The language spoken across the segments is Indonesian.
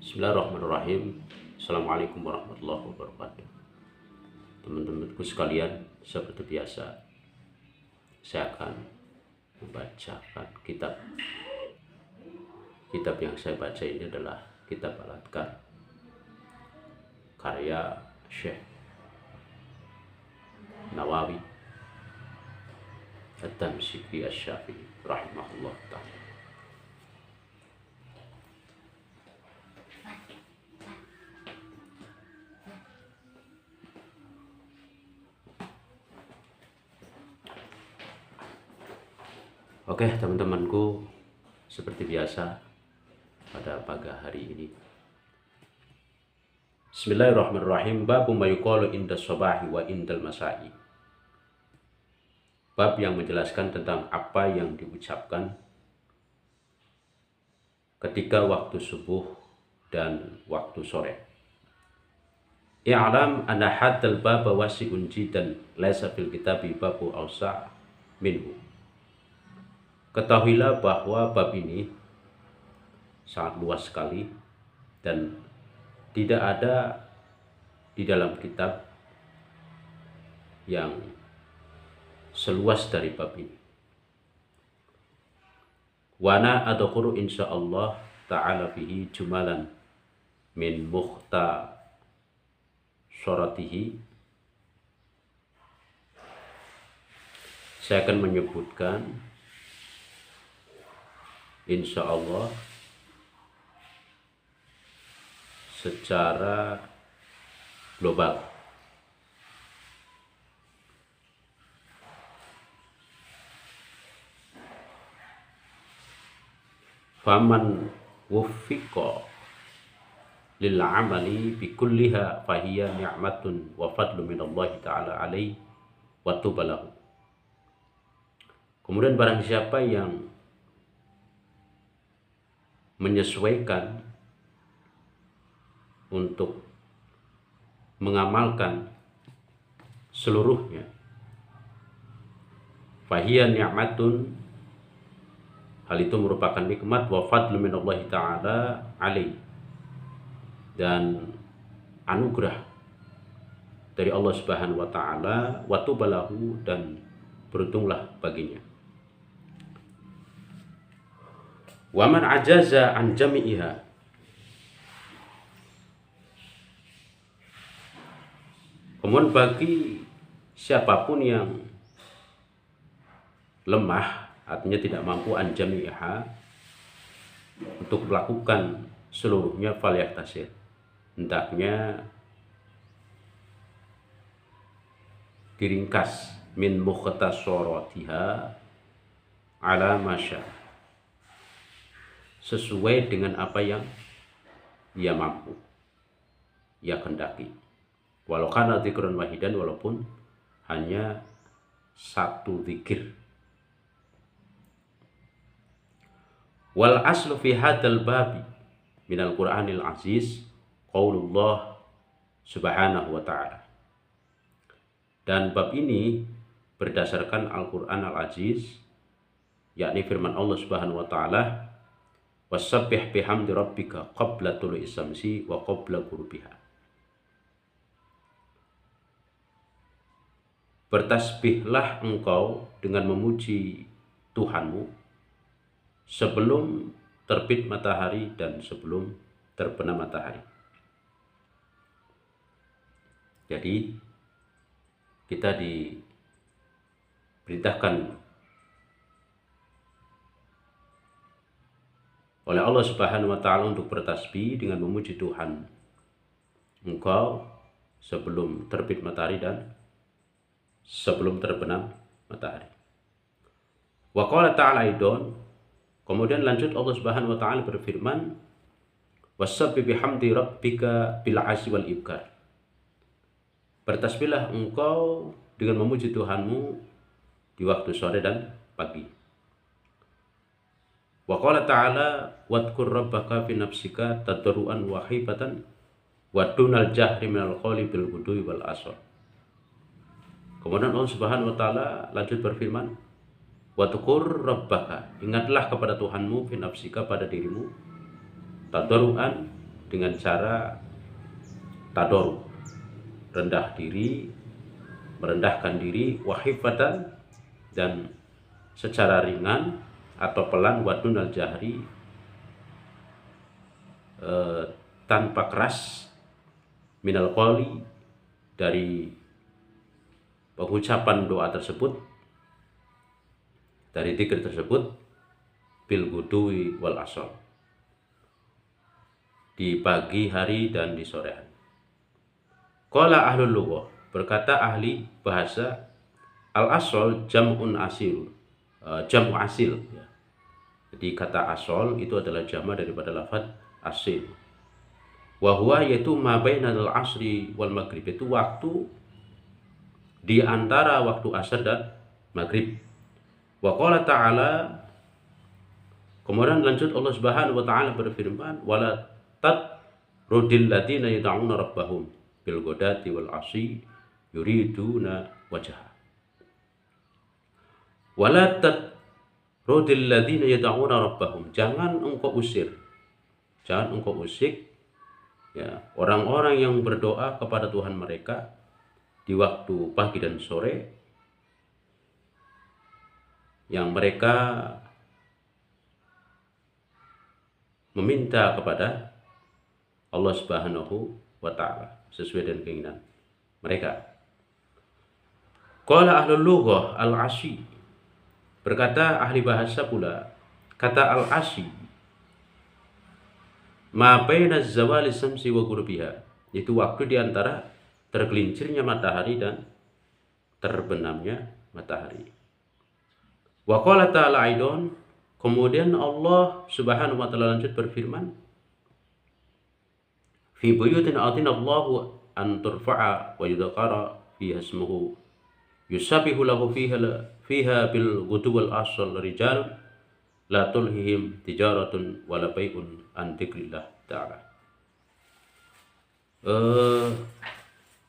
Bismillahirrahmanirrahim. Assalamualaikum warahmatullahi wabarakatuh. Teman-temanku sekalian, seperti biasa saya akan membacakan kitab yang saya baca ini adalah kitab Al-Adhkar karya Syekh Nawawi At-Tamsiki Asy-Syafi'i rahimahullah ta'ala. Oke teman-temanku, seperti biasa pada pagi hari ini, Bismillahirrahmanirrahim. Babu ma yuqalu inda shabahi wa indal masai. Bab yang menjelaskan tentang apa yang diucapkan ketika waktu subuh dan waktu sore. I'lam anna hadzal baba wasi'un jiddan laisa fil kitabi babu awsa' minhu. Ketahuilah bahwa bab ini sangat luas sekali dan tidak ada di dalam kitab yang seluas dari bab ini. Wana adkhuru insyaallah ta'ala fihi jumalan min mukhtasaratihi. Saya akan menyebutkan insya Allah secara global. Faman wuffiqa lil amali bikulliha fahiya ni'matun wa fadlu minallahi ta'ala alaihi wa tubalahu. Kemudian barang siapa yang menyesuaikan untuk mengamalkan seluruhnya, fahiya ni'matun, hal itu merupakan nikmat, wa fadlu minallahi ta'ala alaihi, dan anugerah dari Allah Subhanahu wa taala, wa tubalahu, dan beruntunglah baginya. Wa man ajaza an jami'iha, kemudian bagi siapapun yang lemah, artinya tidak mampu an jami'iha, untuk melakukan seluruhnya, falyahtasir, hendaknya diringkas min mukhtasaratiha ala masya, sesuai dengan apa yang ia mampu, ia kendaki. Walau kana dzikran wahidan, walaupun hanya satu zikir. Wal aslu fi hadzal babi minal Qur'anil aziz qaulullah subhanahu wa ta'ala. Dan bab ini berdasarkan Al-Qur'an Al-Aziz, yakni firman Allah Subhanahu wa ta'ala, wasabbih bihamdi rabbika qabla tulu'i syamsi wa qabla ghurubiha. Bertasbihlah engkau dengan memuji Tuhanmu sebelum terbit matahari dan sebelum terbenam matahari. Jadi kita diperintahkan oleh Allah Subhanahu wa ta'ala untuk bertasbih dengan memuji Tuhan engkau sebelum terbit matahari dan sebelum terbenam matahari. Wa qala ta'ala aidon, kemudian lanjut Allah Subhanahu wa ta'ala berfirman, wasabbih bihamdi rabbika bil asyi wal ibkar. Bertasbihlah engkau dengan memuji Tuhanmu di waktu sore dan pagi. Wa qala ta'ala wadhkur rabbaka fi nafsika tadarruan wa khifatan wa dunal jahri minal qawli bil ghudwi wal asar. Kemudian Allah Subhanahu wa taala lanjut berfirman, wadhkur rabbaka, ingatlah kepada Tuhanmu fi nafsika, pada dirimu, tadarruan, dengan cara tadarrub, rendah diri, merendahkan diri, wahifatan, dan secara ringan atau pelan, wadun al-jahri, tanpa keras, minal qawli, dari pengucapan doa tersebut, dari dzikir tersebut, bil gudui wal asal, di pagi hari dan di sore hari. Qala ahlul lughah, berkata ahli bahasa, al asal jam'un asil, jam'u asil ya. Jadi kata asal itu adalah jama' daripada lafaz asil. Wa huwa, yaitu ma bainal asri wal maghrib, itu waktu di antara waktu asar dan maghrib. Wa qala ta'ala, kemudian lanjut Allah Subhanahu wa taala berfirman, wala tatrudil ladina yad'una rabbahum bil ghadati wal asyi yuriduna wajha. Wala tatrudil ladina yad'una rabbahum, jangan engkau usir ya orang-orang yang berdoa kepada Tuhan mereka di waktu pagi dan sore, yang mereka meminta kepada Allah Subhanahu wa ta'ala sesuai dengan keinginan mereka. Qala ahlul lughah al-asyi, berkata ahli bahasa pula, kata al-asyi ma baina zawali samsi wa ghurubiha, itu waktu di antara tergelincirnya matahari dan terbenamnya matahari. Wa qala ta'ala aidon, kemudian Allah Subhanahu wa taala lanjut berfirman, fi buyutin atina Allahu an turfa'a wa yudhkara fiha ismuhu yusabbihu lahu fiha bil ghudwi wal asal rijal la tulhihim tijaratun wala bai'un an dzikrillah ta'ala.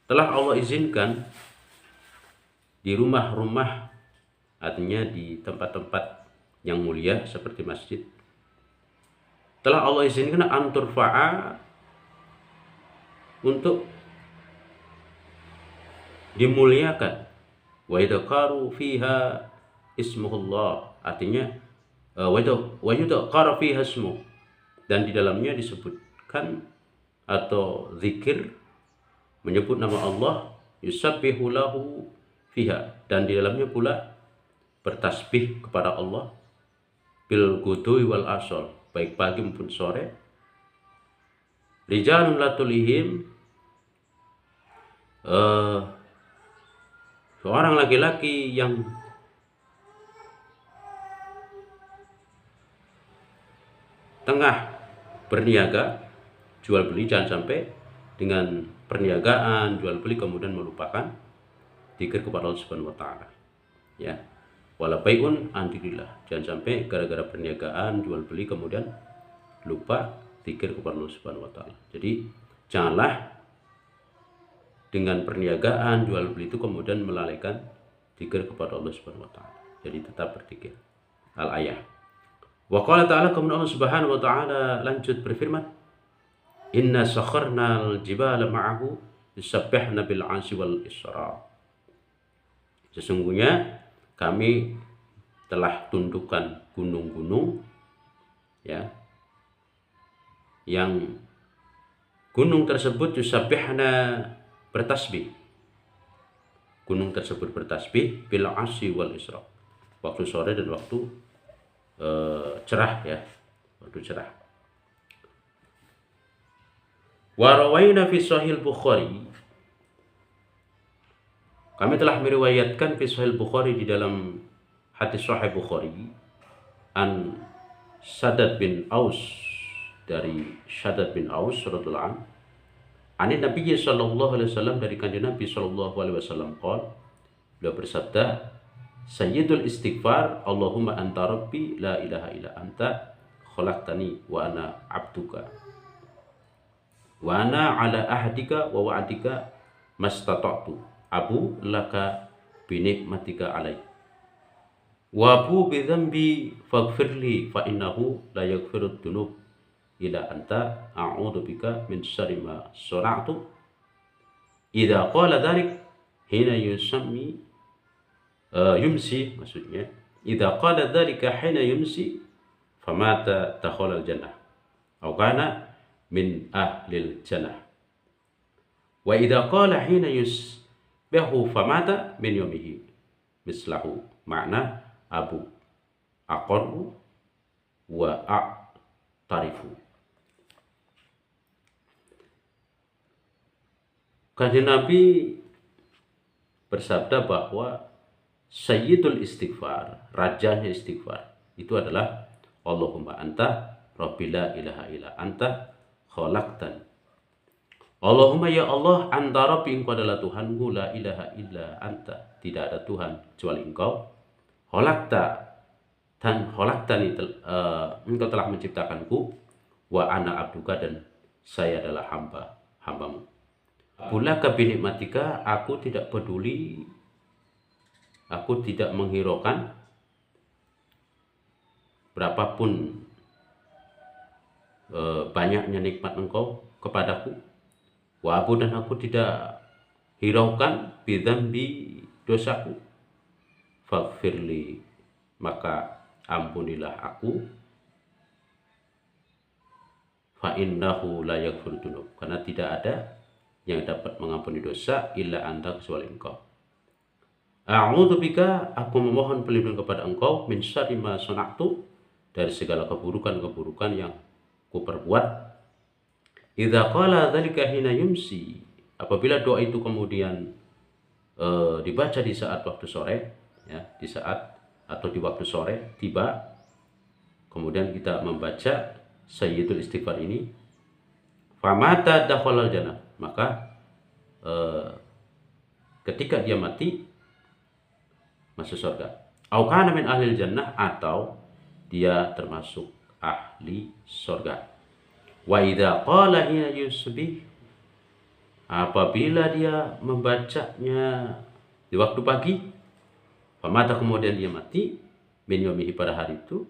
Telah Allah izinkan di rumah-rumah, artinya di tempat-tempat yang mulia seperti masjid, telah Allah izinkan anturfa'a, untuk dimuliakan, wa yadhkaru fiha ismuhullah, artinya wa yudhkara fiha ismu, dan di dalamnya disebutkan atau zikir menyebut nama Allah, yusabbihu lahu fiha, dan di dalamnya pula bertasbih kepada Allah, bil ghudwi wal asal, baik pagi maupun sore, rijalun la tulihim, seorang laki-laki yang tengah berniaga, jual beli, jangan sampai dengan perniagaan jual beli kemudian melupakan dzikir kepada Allah Subhanahu wa taala ya. Wala bai'un an dzikrillah, jangan sampai gara-gara perniagaan jual beli kemudian lupa dzikir kepada Allah Subhanahu wa taala. Jadi janganlah dengan perniagaan jual beli itu kemudian melalaikan dzikir kepada Allah Subhanahu wa taala. Jadi tetap berzikir. Al-ayah. Wa qala ta'ala, kemudian Allah Subhanahu wa taala lanjut berfirman, inna sakharna al-jibala ma'ahu yusabbihna bil 'asyi wal isra. Sesungguhnya kami telah tundukkan gunung-gunung ya, yang gunung tersebut yusabbihna, bertasbih, gunung tersebut bertasbih bil 'asyi wal isra, waktu sore dan waktu cerah ya, waktu cerah. Wa rawaina fi sahih Bukhari, kami telah meriwayatkan fi sahih Bukhari, di dalam hadis sahih Bukhari, an Shaddad bin Aus, dari Shaddad bin Aus radhiyallahu anhu, ani Nabi sallallahu alaihi wasallam, dari kanjeng Nabi sallallahu alaihi wasallam, qol, beliau bersabda, sayyidul istighfar Allahumma anta rabbi la ilaha illa anta khalaqtani wa ana abduka wa ana ala ahdika wa wa'dika mastata'tu abu laka bi nikmatika alai wa abu bi dhanbi faghfirli fa innahu la yaghfiru dzunub illa anta a'udzubika min syarri ma sana'tu. Idza qala dzalik hina yumsi, maksudnya idza qala dzalika hina yumsi famata dakhala al-jannah aw kana min ahlil jannah. Wa idza qala hina yusbihu famata min yawmihi mislahu. Makna abu aqarru wa a'tarifu. Kanjeng Nabi bersabda bahwa sayyidul istighfar, rajanya istighfar, itu adalah Allahumma anta rabbi la ilaha illa anta khalaqtani. Allahumma ya Allah, anta rabbi, engkau adalah Tuhanku, la ilaha illa anta, tidak ada Tuhan kecuali engkau. Khalaqtani, engkau telah menciptakanku, wa ana abduka, dan saya adalah hambamu. Bulaka binikmatika, aku tidak peduli, aku tidak menghiraukan berapapun banyaknya nikmat engkau kepadaku. Wa abu, dan aku tidak hiraukan bidzambi, dosaku. Faghfirli, maka ampunilah aku. Fa innahu la yaghfiru dzunub, karena tidak ada yang dapat mengampuni dosa illa anta, kecuali engkau. A'udzubika, aku memohon perlindungan kepada engkau, min syarri ma sana'tu, dari segala keburukan-keburukan yang kuperbuat. Idza qala dzalika hina yumsi, apabila doa itu kemudian dibaca di saat waktu sore, ya, di saat atau di waktu sore tiba, kemudian kita membaca sayyidul istighfar ini, famata dakhalal jannah, maka ketika dia mati masuk surga. Au kana min ahlil jannah, atau dia termasuk ahli surga. Wa idza qala hina yusbih, apabila dia membacanya di waktu pagi, famata, kemudian dia mati, min yaumihi, pada hari itu,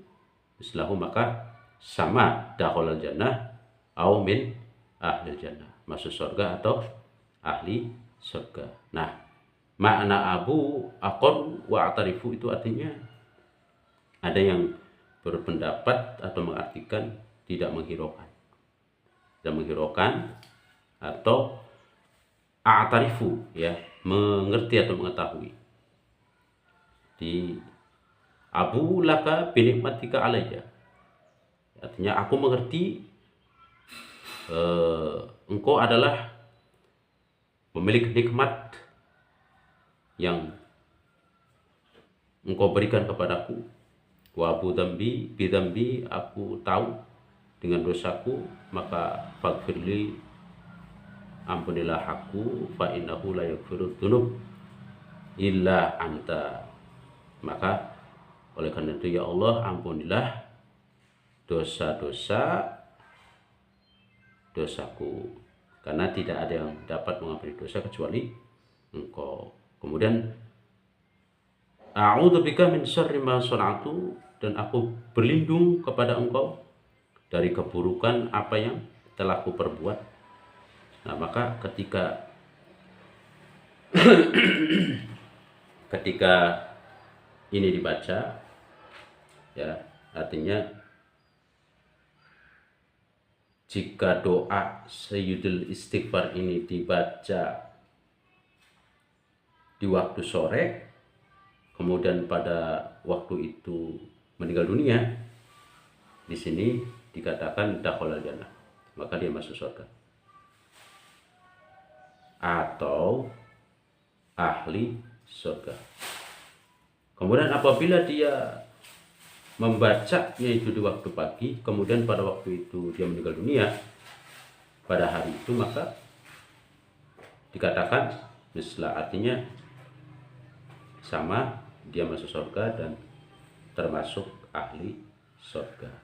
mislahu, maka sama dakhalal jannah au min ahlil jannah, masuk surga atau ahli surga. Nah, makna abu aqar wa atarifu itu artinya, ada yang berpendapat atau mengartikan tidak menghiraukan, atau a'tarifu, ya, mengerti atau mengetahui. Di abu laka binikmatika alayya, artinya aku mengerti engkau adalah pemilik nikmat yang engkau berikan kepadaku. Wa abu dzambi bidzambi, aku tahu dengan dosaku, maka faghfirli, ampunilah aku, fa innahu la yaghfiru dzunub illa anta, maka oleh karena itu ya Allah, ampunilah dosaku, karena tidak ada yang dapat mengampuni dosa kecuali engkau. Kemudian a'udzubika min syarri ma sana'tu, dan aku berlindung kepada engkau dari keburukan apa yang telah kuperbuat. Nah, maka ketika ini dibaca, ya, artinya jika doa sayyidul istighfar ini dibaca di waktu sore, kemudian pada waktu itu meninggal dunia, di sini dikatakan dakhalal jannah, maka dia masuk surga atau ahli surga. Kemudian apabila dia membacanya itu di waktu pagi, kemudian pada waktu itu dia meninggal dunia pada hari itu, maka dikatakan mislah, artinya sama, dia masuk surga dan termasuk ahli surga.